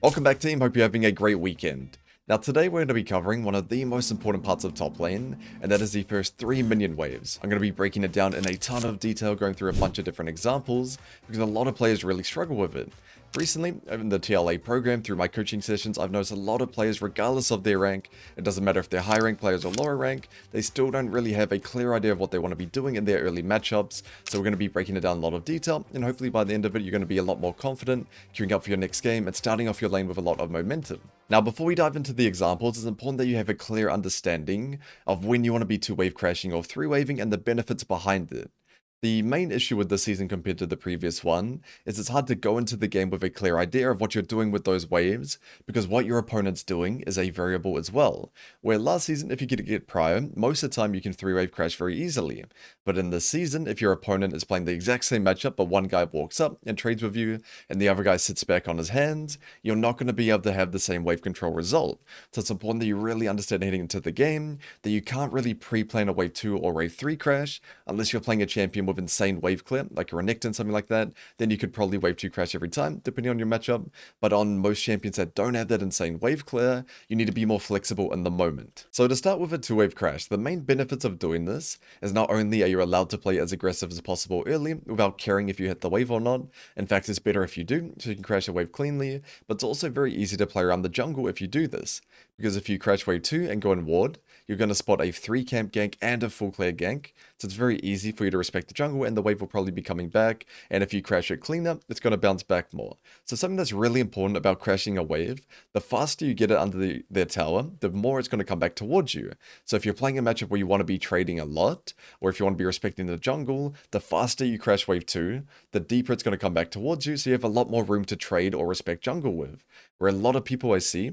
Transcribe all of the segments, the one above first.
Welcome back team, hope you're having a great weekend. Now today we're going to be covering one of the most important parts of top lane, and that is the first 3 minion waves. I'm going to be breaking it down in a ton of detail, going through a bunch of different examples, because a lot of players really struggle with it. Recently, in the TLA program, through my coaching sessions, I've noticed a lot of players, regardless of their rank, it doesn't matter if they're high rank players or lower rank, they still don't really have a clear idea of what they want to be doing in their early matchups. So we're going to be breaking it down in a lot of detail, and hopefully by the end of it, you're going to be a lot more confident, queuing up for your next game, and starting off your lane with a lot of momentum. Now, before we dive into the examples, it's important that you have a clear understanding of when you want to be 2-wave crashing or 3-waving and the benefits behind it. The main issue with this season compared to the previous one is it's hard to go into the game with a clear idea of what you're doing with those waves, because what your opponent's doing is a variable as well. Where last season, if you get prior, most of the time you can 3-wave crash very easily. But in this season, if your opponent is playing the exact same matchup, but one guy walks up and trades with you, and the other guy sits back on his hands, you're not going to be able to have the same wave control result. So it's important that you really understand heading into the game, that you can't really pre-plan a wave 2 or wave 3 crash, unless you're playing a champion with insane wave clear, like a Renekton, something like that. Then you could probably wave 2 crash every time, depending on your matchup. But on most champions that don't have that insane wave clear, you need to be more flexible in the moment. So to start with a 2-wave crash, the main benefits of doing this is not only are you allowed to play as aggressive as possible early without caring if you hit the wave or not. In fact, it's better if you do, so you can crash a wave cleanly, but it's also very easy to play around the jungle if you do this. Because if you crash wave 2 and go in ward, you're going to spot a 3 camp gank and a full clear gank, so it's very easy for you to respect the jungle, and the wave will probably be coming back, and if you crash it cleaner, it's going to bounce back more. So something that's really important about crashing a wave, the faster you get it under their tower, the more it's going to come back towards you. So if you're playing a matchup where you want to be trading a lot, or if you want to be respecting the jungle, the faster you crash wave 2, the deeper it's going to come back towards you, so you have a lot more room to trade or respect jungle with. Where a lot of people I see,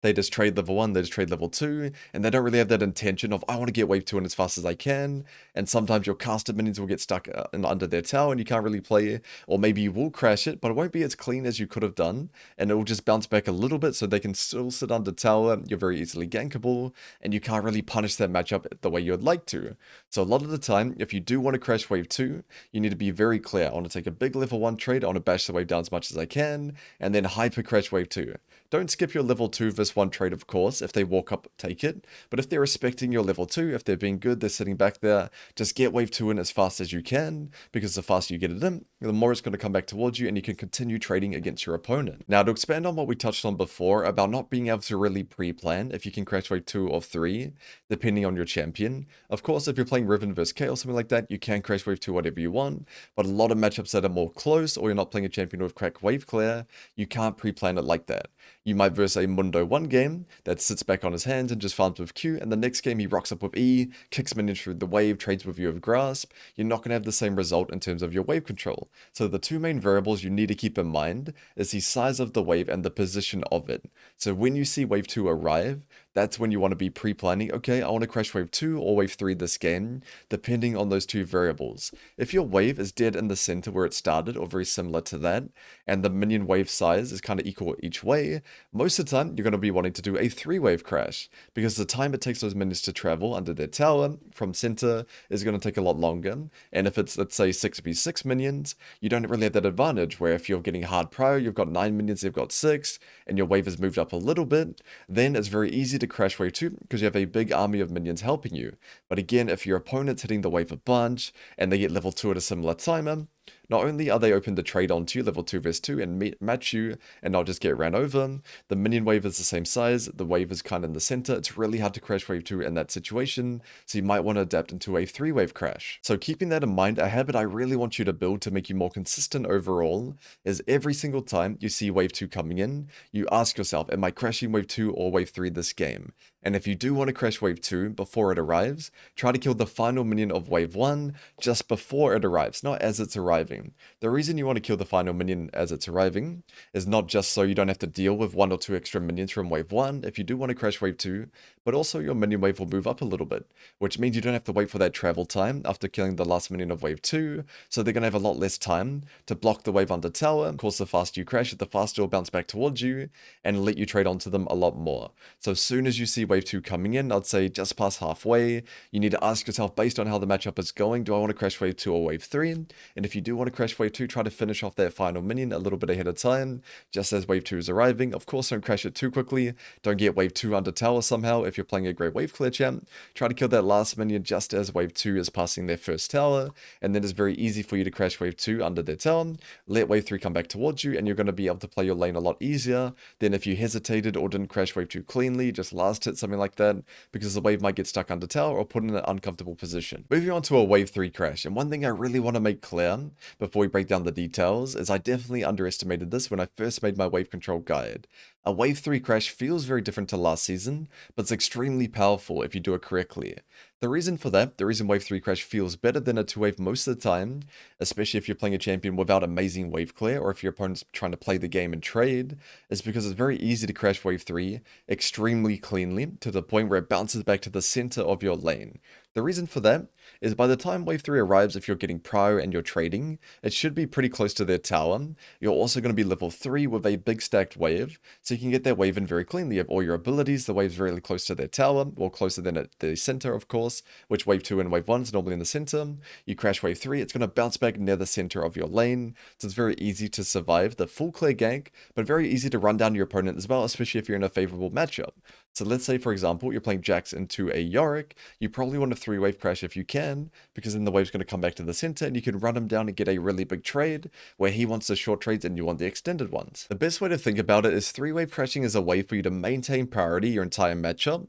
they just trade level 1, they just trade level 2, and they don't really have that intention of, I want to get wave 2 in as fast as I can, and sometimes your casted minions will get stuck under their tower and you can't really play, or maybe you will crash it, but it won't be as clean as you could have done, and it will just bounce back a little bit so they can still sit under tower, you're very easily gankable, and you can't really punish that matchup the way you would like to. So a lot of the time, if you do want to crash wave 2, you need to be very clear. I want to take a big level 1 trade, I want to bash the wave down as much as I can, and then hyper crash wave 2. Don't skip your level 2 versus 1 trade, of course. If they walk up, take it. But if they're respecting your level 2, if they're being good, they're sitting back there, just get wave 2 in as fast as you can, because the faster you get it in, the more it's going to come back towards you, and you can continue trading against your opponent. Now, to expand on what we touched on before about not being able to really pre-plan if you can crash wave 2 or 3, depending on your champion. Of course, if you're playing Riven vs K or something like that, you can crash wave 2 whatever you want, but a lot of matchups that are more close, or you're not playing a champion with crack wave clear, you can't pre-plan it like that. You might verse a Mundo 1 game that sits back on his hands and just farms with Q, and the next game he rocks up with E, kicks minions through the wave, trades with you with Grasp. You're not going to have the same result in terms of your wave control. So the two main variables you need to keep in mind is the size of the wave and the position of it. So when you see wave 2 arrive, that's when you want to be pre-planning, okay, I want to crash wave 2 or wave 3 this game, depending on those two variables. If your wave is dead in the center where it started, or very similar to that, and the minion wave size is kind of equal each way, most of the time you're going to be wanting to do a 3-wave crash, because the time it takes those minions to travel under their tower from center is going to take a lot longer, and if it's, let's say, 6v6 minions, you don't really have that advantage, where if you're getting hard prior, you've got 9 minions, they've got 6, and your wave has moved up a little bit, then it's very easy to crash wave 2 because you have a big army of minions helping you. But again, if your opponent's hitting the wave a bunch and they get level 2 at a similar timer, not only are they open to trade onto you, level 2 vs 2, and match you and not just get ran over, the minion wave is the same size, the wave is kind of in the center, it's really hard to crash wave 2 in that situation, so you might want to adapt into a 3-wave crash. So keeping that in mind, a habit I really want you to build to make you more consistent overall is every single time you see wave 2 coming in, you ask yourself, am I crashing wave 2 or wave 3 this game? And if you do want to crash wave 2 before it arrives, try to kill the final minion of wave 1 just before it arrives, not as it's arriving. The reason you want to kill the final minion as it's arriving is not just so you don't have to deal with 1 or 2 extra minions from wave 1 if you do want to crash wave 2, but also your minion wave will move up a little bit, which means you don't have to wait for that travel time after killing the last minion of wave 2, so they're going to have a lot less time to block the wave under tower. Of course, the faster you crash it, the faster it'll bounce back towards you and let you trade onto them a lot more. So as soon as you see wave 2 coming in, I'd say just past halfway, you need to ask yourself, based on how the matchup is going, do I want to crash wave 2 or wave 3? And if you do want to crash wave 2, try to finish off that final minion a little bit ahead of time, just as wave 2 is arriving. Of course, don't crash it too quickly. Don't get wave 2 under tower somehow. If you're playing a great wave clear champ, try to kill that last minion just as wave 2 is passing their first tower, and then it's very easy for you to crash wave 2 under their tower, let wave 3 come back towards you, and you're going to be able to play your lane a lot easier than if you hesitated or didn't crash wave 2 cleanly, just last hit, something like that, because the wave might get stuck under tower or put in an uncomfortable position. Moving on to a wave 3 crash, and one thing I really want to make clear before we break down the details is I definitely underestimated this when I first made my wave control guide. A wave 3 crash feels very different to last season, but it's extremely powerful if you do it correctly. The reason for that, the reason wave 3 crash feels better than a 2 wave most of the time, especially if you're playing a champion without amazing wave clear or if your opponent's trying to play the game and trade, is because it's very easy to crash wave 3 extremely cleanly to the point where it bounces back to the center of your lane. The reason for that is by the time wave 3 arrives, if you're getting prio and you're trading, it should be pretty close to their tower. You're also going to be level 3 with a big stacked wave, so you can get that wave in very cleanly. You have all your abilities, the wave's really close to their tower, or closer than at the center, of course, which wave 2 and wave 1 is normally in the center. You crash wave 3, it's going to bounce back near the center of your lane, so it's very easy to survive the full clear gank, but very easy to run down your opponent as well, especially if you're in a favorable matchup. So let's say, for example, you're playing Jax into a Yorick, you probably want a 3-wave crash if you can, because then the wave's going to come back to the center and you can run him down and get a really big trade, where he wants the short trades and you want the extended ones. The best way to think about it is 3-wave crashing is a way for you to maintain priority your entire matchup.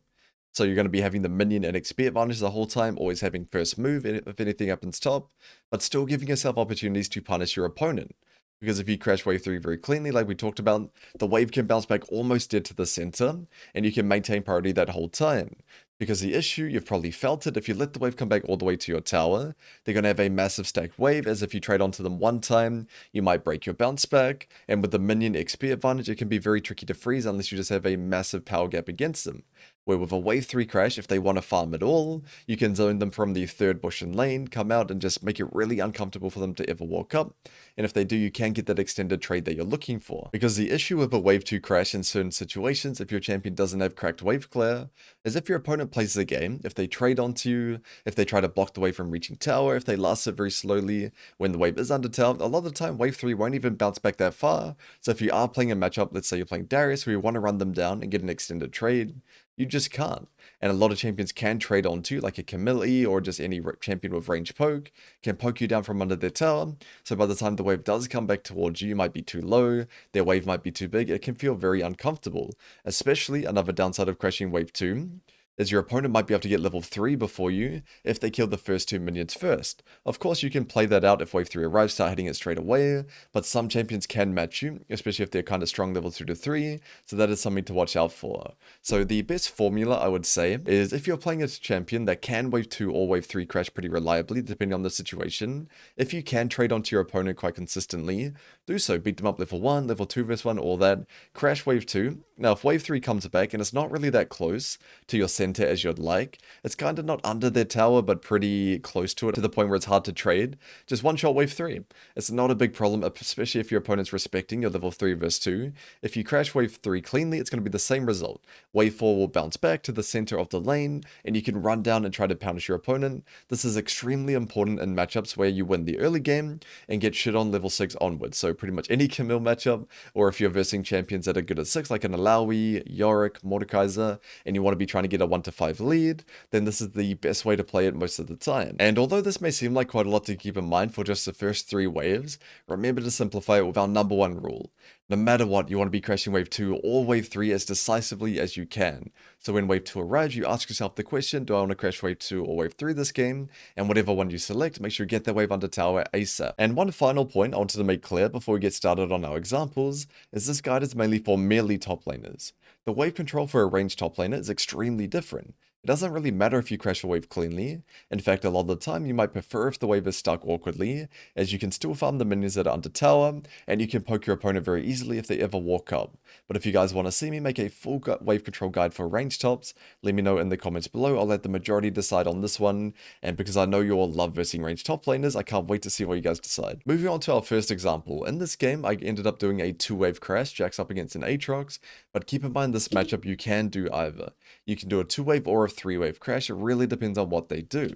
So you're going to be having the minion and XP advantage the whole time, always having first move if anything happens top, but still giving yourself opportunities to punish your opponent. Because if you crash wave 3 very cleanly, like we talked about, the wave can bounce back almost dead to the center, and you can maintain priority that whole time. Because the issue, you've probably felt it, if you let the wave come back all the way to your tower, they're going to have a massive stacked wave, as if you trade onto them one time, you might break your bounce back, and with the minion XP advantage, it can be very tricky to freeze unless you just have a massive power gap against them. Where with a wave 3 crash, if they want to farm at all, you can zone them from the third bush and lane, come out and just make it really uncomfortable for them to ever walk up, and if they do, you can get that extended trade that you're looking for. Because the issue with a wave 2 crash in certain situations, if your champion doesn't have cracked wave clear, is if your opponent plays the game, if they trade onto you, if they try to block the wave from reaching tower, if they last it very slowly when the wave is under tower, a lot of the time wave 3 won't even bounce back that far. So if you are playing a matchup, let's say you're playing Darius, where you want to run them down and get an extended trade, you just can't. And a lot of champions can trade onto, like a Camille or just any champion with range poke, can poke you down from under their tower. So by the time the wave does come back towards you, you might be too low, their wave might be too big, it can feel very uncomfortable. Especially another downside of crashing wave 2 is your opponent might be able to get level 3 before you if they kill the first 2 minions first. Of course, you can play that out if wave 3 arrives, start hitting it straight away, but some champions can match you, especially if they're kind of strong level 2 to 3, so that is something to watch out for. So the best formula, I would say, is if you're playing a champion that can wave 2 or wave 3 crash pretty reliably, depending on the situation, if you can trade onto your opponent quite consistently, do so. Beat them up level 1, level 2 versus 1, all that. Crash wave 2. Now, if wave 3 comes back and it's not really that close to your center as you'd like, it's kind of not under their tower, but pretty close to it, to the point where it's hard to trade, just one-shot wave 3. It's not a big problem, especially if your opponent's respecting your level 3 versus 2. If you crash wave 3 cleanly, it's going to be the same result. Wave 4 will bounce back to the center of the lane, and you can run down and try to punish your opponent. This is extremely important in matchups where you win the early game and get shit on level 6 onwards. So pretty much any Camille matchup, or if you're versing champions that are good at 6, like an Alawi, Yorick, Mordekaiser, and you want to be trying to get a 1-5 lead, then this is the best way to play it most of the time. And although this may seem like quite a lot to keep in mind for just the first 3 waves, remember to simplify it with our number 1 rule. No matter what, you want to be crashing wave 2 or wave 3 as decisively as you can. So when wave 2 arrives, you ask yourself the question, do I want to crash wave 2 or wave 3 this game? And whatever one you select, make sure you get that wave under tower ASAP. And one final point I wanted to make clear before we get started on our examples, is this guide is mainly for merely top laners. The wave control for a ranged top laner is extremely different. It doesn't really matter if you crash a wave cleanly. In fact, a lot of the time you might prefer if the wave is stuck awkwardly, as you can still farm the minions that are under tower, and you can poke your opponent very easily if they ever walk up. But if you guys want to see me make a full wave control guide for range tops, let me know in the comments below. I'll let the majority decide on this one, and because I know you all love versing range top laners, I can't wait to see what you guys decide. Moving on to our first example. In this game, I ended up doing a 2-wave crash, Jax up against an Aatrox, but keep in mind this matchup you can do either. You can do a 2-wave or a 3-wave crash, it really depends on what they do.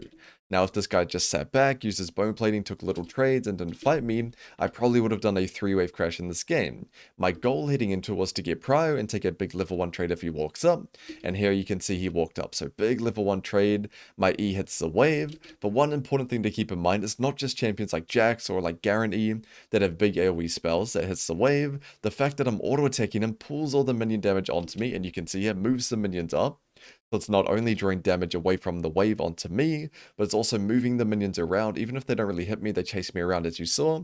Now, if this guy just sat back, used his bone plating, took little trades, and didn't fight me, I probably would have done a 3-wave crash in this game. My goal heading into it was to get prio and take a big level 1 trade if he walks up, and here you can see he walked up. So big level 1 trade, my E hits the wave, but one important thing to keep in mind is not just champions like Jax or like Garen E that have big AoE spells that hits the wave, the fact that I'm auto-attacking him pulls all the minion damage onto me, and you can see here, moves the minions up. So it's not only drawing damage away from the wave onto me, but it's also moving the minions around. Even if they don't really hit me, they chase me around as you saw.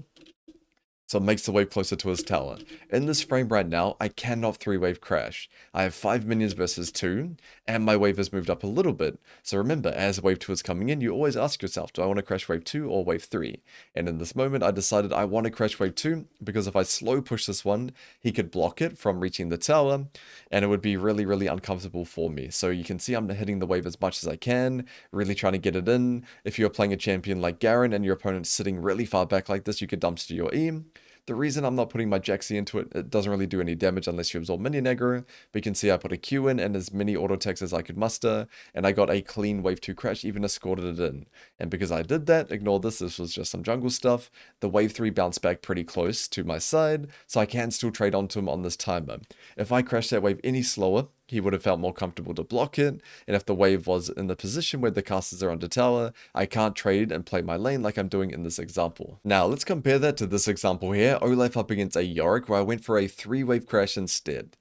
So it makes the wave closer to his tower. In this frame right now, I cannot 3-wave crash. I have 5 minions versus 2, and my wave has moved up a little bit. So remember, as wave 2 is coming in, you always ask yourself, do I want to crash wave 2 or wave 3? And in this moment, I decided I want to crash wave 2, because if I slow push this one, he could block it from reaching the tower, and it would be really, really uncomfortable for me. So you can see I'm hitting the wave as much as I can, really trying to get it in. If you're playing a champion like Garen and your opponent's sitting really far back like this, you could dumpster your E. The reason I'm not putting my Jaxi into it, it doesn't really do any damage unless you absorb minion aggro, but you can see I put a Q in and as many auto attacks as I could muster, and I got a clean wave 2 crash, even escorted it in. And because I did that, ignore this was just some jungle stuff, the wave 3 bounced back pretty close to my side, so I can still trade onto him on this timer. If I crash that wave any slower, he would have felt more comfortable to block it, and if the wave was in the position where the casters are under tower, I can't trade and play my lane like I'm doing in this example. Now, let's compare that to this example here, Olaf up against a Yorick, where I went for a 3-wave crash instead.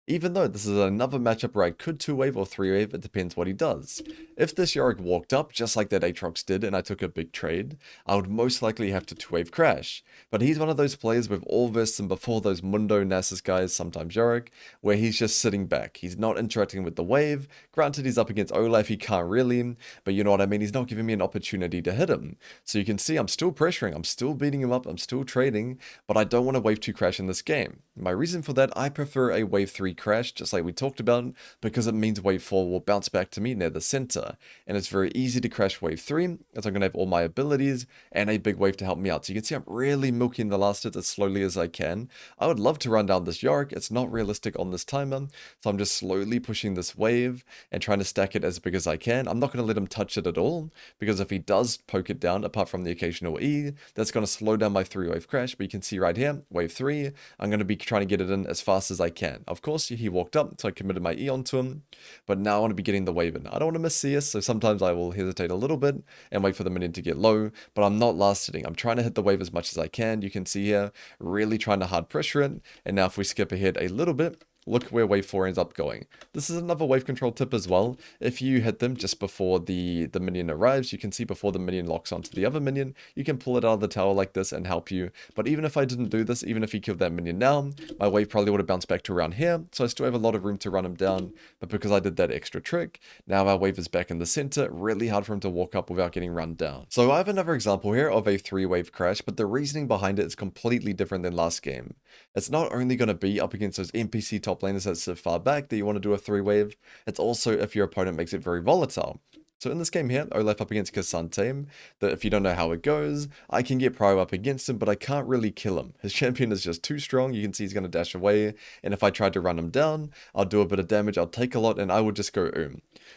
Even though this is another matchup where I could 2-wave or 3-wave, it depends what he does. If this Yorick walked up, just like that Aatrox did, and I took a big trade, I would most likely have to 2-wave crash. But he's one of those players we've all versed him before, those Mundo Nasus guys, sometimes Yorick, where he's just sitting back. He's not interacting with the wave. Granted, he's up against Olaf, he can't really, but you know what I mean, he's not giving me an opportunity to hit him. So you can see I'm still pressuring, I'm still beating him up, I'm still trading, but I don't want a wave 2 crash in this game. My reason for that, I prefer a wave 3 crash, just like we talked about, because it means wave 4 will bounce back to me near the center, and it's very easy to crash wave 3, as I'm going to have all my abilities and a big wave to help me out. So you can see I'm really milking the last hit as slowly as I can. I would love to run down this Yorick, it's not realistic on this timer, so I'm just slowly pushing this wave and trying to stack it as big as I can. I'm not going to let him touch it at all, because if he does poke it down, apart from the occasional E, that's going to slow down my 3-wave crash, but you can see right here, wave 3, I'm going to be trying to get it in as fast as I can. Of course, he walked up, so I committed my E onto him, but now I want to be getting the wave in. I don't want to miss CS, so sometimes I will hesitate a little bit and wait for the minion to get low, but I'm not last hitting. I'm trying to hit the wave as much as I can. You can see here, really trying to hard pressure it, and now if we skip ahead a little bit, look where wave 4 ends up going. This is another wave control tip as well. If you hit them just before the minion arrives, you can see before the minion locks onto the other minion, you can pull it out of the tower like this and help you. But even if I didn't do this, even if he killed that minion now, my wave probably would have bounced back to around here, so I still have a lot of room to run him down. But because I did that extra trick, now our wave is back in the center, really hard for him to walk up without getting run down. So I have another example here of a 3-wave crash, but the reasoning behind it is completely different than last game. It's not only going to be up against those NPC top laners that sit far back that you want to do a 3-wave, it's also if your opponent makes it very volatile. So in this game here, Olaf up against Cassandra, that if you don't know how it goes, I can get prio up against him, but I can't really kill him. His champion is just too strong, you can see he's going to dash away, and if I tried to run him down, I'll do a bit of damage, I'll take a lot, and I would just go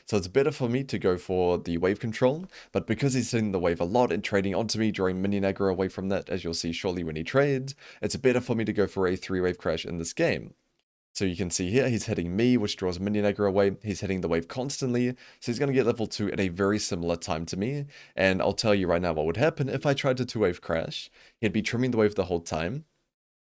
So it's better for me to go for the wave control, but because he's hitting the wave a lot and trading onto me, drawing minion aggro away from that, as you'll see shortly when he trades, it's better for me to go for a 3-wave crash in this game. So you can see here, he's hitting me, which draws minion aggro away. He's hitting the wave constantly, so he's going to get level 2 at a very similar time to me. And I'll tell you right now what would happen if I tried to 2-wave crash. He'd be trimming the wave the whole time.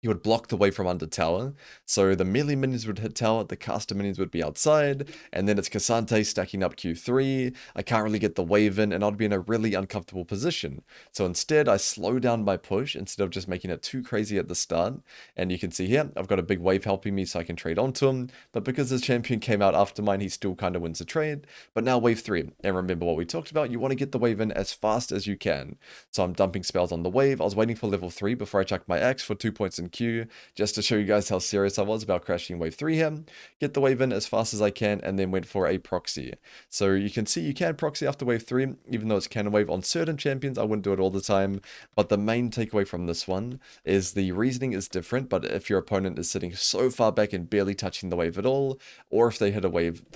he would block the wave from under tower, so the melee minions would hit tower, the caster minions would be outside, and then it's Cassante stacking up Q3, I can't really get the wave in, and I'd be in a really uncomfortable position. So instead, I slow down my push, instead of just making it too crazy at the start, and you can see here, I've got a big wave helping me so I can trade onto him, but because his champion came out after mine, he still kind of wins the trade. But now wave 3, and remember what we talked about, you want to get the wave in as fast as you can. So I'm dumping spells on the wave, I was waiting for level 3 before I chucked my axe for 2 points in Q, just to show you guys how serious I was about crashing wave 3 here, get the wave in as fast as I can, and then went for a proxy. So you can see you can proxy after wave 3, even though it's cannon wave on certain champions, I wouldn't do it all the time, but the main takeaway from this one is the reasoning is different, but if your opponent is sitting so far back and barely touching the wave at all, or if they hit the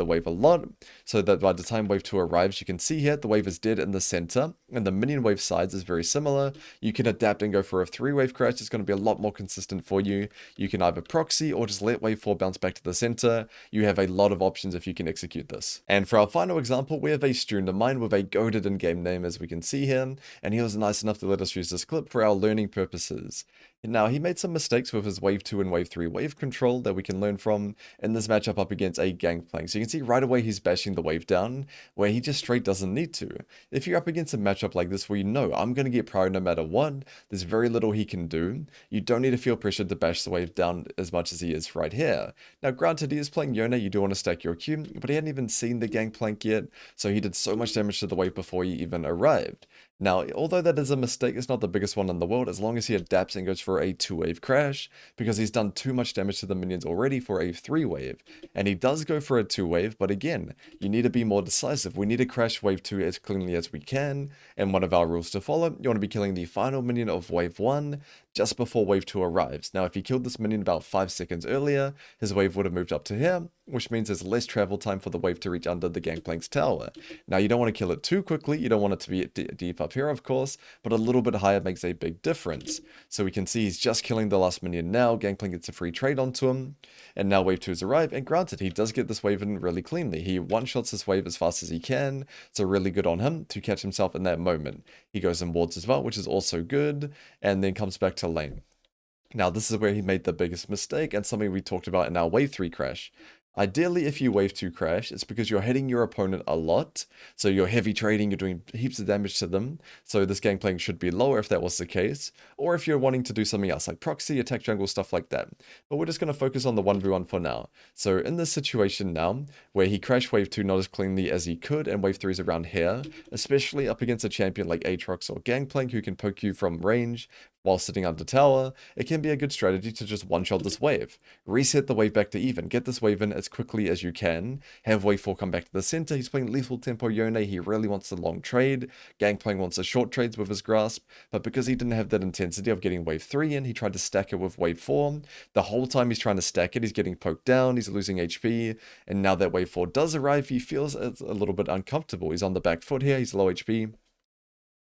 wave a lot, so that by the time wave 2 arrives, you can see here, the wave is dead in the center, and the minion wave size is very similar. You can adapt and go for a 3-wave crash, it's going to be a lot more consistent for you. You can either proxy or just let wave 4 bounce back to the center. You have a lot of options if you can execute this. And for our final example, we have a student of mine with a goated in-game name, as we can see here, and he was nice enough to let us use this clip for our learning purposes. Now, he made some mistakes with his wave 2 and wave 3 wave control that we can learn from in this matchup up against a Gangplank. So you can see right away he's bashing the wave down, where he just straight doesn't need to. If you're up against a matchup like this where you know I'm going to get prior no matter what, there's very little he can do, you don't need to feel pressured to bash the wave down as much as he is right here. Now granted, he is playing Yone, you do want to stack your Q, but he hadn't even seen the Gangplank yet, so he did so much damage to the wave before he even arrived. Now, although that is a mistake, it's not the biggest one in the world, as long as he adapts and goes for a 2-wave crash, because he's done too much damage to the minions already for a 3-wave. And he does go for a 2-wave, but again, you need to be more decisive. We need to crash wave 2 as cleanly as we can, and one of our rules to follow, you want to be killing the final minion of wave 1, just before wave 2 arrives. Now, if he killed this minion about 5 seconds earlier, his wave would have moved up to here, which means there's less travel time for the wave to reach under the Gangplank's tower. Now, you don't want to kill it too quickly, you don't want it to be deep up here, of course, but a little bit higher makes a big difference. So we can see he's just killing the last minion now, Gangplank gets a free trade onto him, and now wave 2 has arrived, and granted, he does get this wave in really cleanly. He one-shots this wave as fast as he can, so really good on him to catch himself in that moment. He goes in wards as well, which is also good, and then comes back to lane. Now, this is where he made the biggest mistake, and something we talked about in our wave 3 crash. Ideally, if you wave 2 crash, it's because you're hitting your opponent a lot, so you're heavy trading, you're doing heaps of damage to them, so this Gangplank should be lower if that was the case, or if you're wanting to do something else, like proxy, attack jungle, stuff like that. But we're just going to focus on the 1v1 for now. So in this situation now, where he crashed wave 2 not as cleanly as he could, and wave 3 is around here, especially up against a champion like Aatrox or Gangplank who can poke you from range, while sitting under tower, it can be a good strategy to just one-shot this wave. Reset the wave back to even, get this wave in as quickly as you can, have wave 4 come back to the center, he's playing lethal tempo Yone, he really wants the long trade, Gangplank wants the short trades with his grasp, but because he didn't have that intensity of getting wave 3 in, he tried to stack it with wave 4, the whole time he's trying to stack it, he's getting poked down, he's losing HP, and now that wave 4 does arrive, he feels it's a little bit uncomfortable, he's on the back foot here, he's low HP.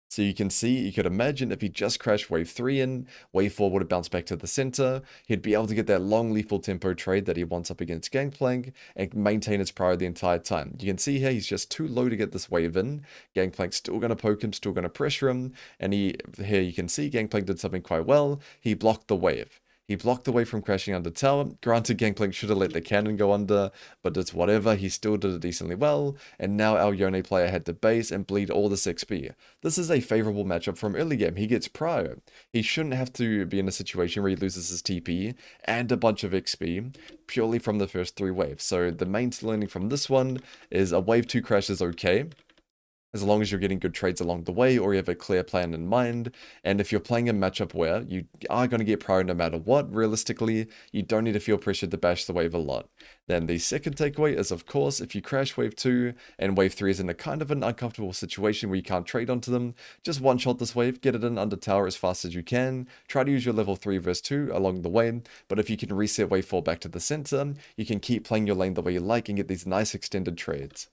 So you can see, you could imagine if he just crashed wave 3 in, wave 4 would have bounced back to the center, he'd be able to get that long lethal tempo trade that he wants up against Gangplank, and maintain his prior the entire time. You can see here, he's just too low to get this wave in, Gangplank's still going to poke him, still going to pressure him, and here you can see Gangplank did something quite well, he blocked the wave. He blocked the wave from crashing under tower. Granted, Gangplank should have let the cannon go under, but it's whatever, he still did it decently well, and now our Yone player had to base and bleed all this XP. This is a favorable matchup from early game, he gets prior. He shouldn't have to be in a situation where he loses his TP and a bunch of XP, purely from the first 3 waves. So the main learning from this one is a wave 2 crash is okay, as long as you're getting good trades along the way, or you have a clear plan in mind. And if you're playing a matchup where you are going to get prior no matter what, realistically, you don't need to feel pressured to bash the wave a lot. Then the second takeaway is, of course, if you crash wave 2 and wave 3 is in a kind of an uncomfortable situation where you can't trade onto them, just one-shot this wave, get it in under tower as fast as you can, try to use your level 3 verse 2 along the way, but if you can reset wave 4 back to the center, you can keep playing your lane the way you like and get these nice extended trades.